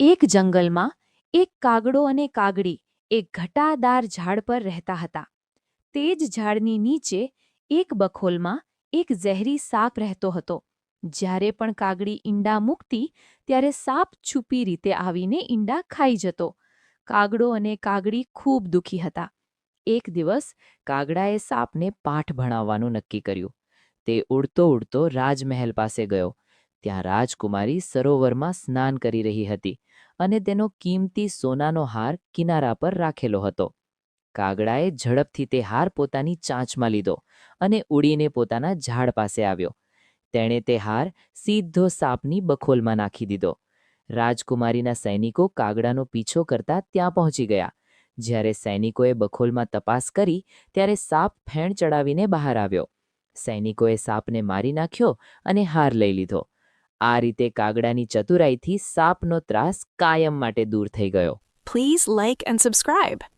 એક જંગલમાં એક કાગડો અને કાગડી એક ઘટાદાર ઝાડ પર રહેતા હતા. તે જ ઝાડની નીચે એક બખોલમાં એક ઝેરી સાપ રહેતો હતો. જ્યારે પણ કાગડી ઈંડા મૂકતી ત્યારે સાપ છુપી રીતે આવીને ઈંડા ખાઈ જતો. કાગડો અને કાગડી ખૂબ દુઃખી હતા. એક દિવસ કાગડાએ સાપને પાઠ ભણાવવાનું નક્કી કર્યું. તે ઉડતો ઉડતો રાજમહેલ પાસે ગયો. ત્યાં રાજકુમારી સરોવરમાં સ્નાન કરી રહી હતી અને તેનો કિંમતી સોનાનો હાર કિનારા પર રાખેલો હતો. કાગડાએ ઝડપથી તે હાર પોતાની ચાંચમાં લીધો અને ઉડીને પોતાના ઝાડ પાસે આવ્યો. તેણે તે હાર સીધો સાપની બખોલમાં નાખી દીધો. રાજકુમારીના સૈનિકો કાગડાનો પીછો કરતા ત્યાં પહોંચી ગયા. જ્યારે સૈનિકોએ બખોલમાં તપાસ કરી ત્યારે સાપ ફેણ ચડાવીને બહાર આવ્યો. સૈનિકોએ સાપને મારી નાખ્યો અને હાર લઈ લીધો. આ રીતે કાગડાની ચતુરાઈથી સાપનો ત્રાસ કાયમ માટે દૂર થઈ ગયો. Please like and subscribe.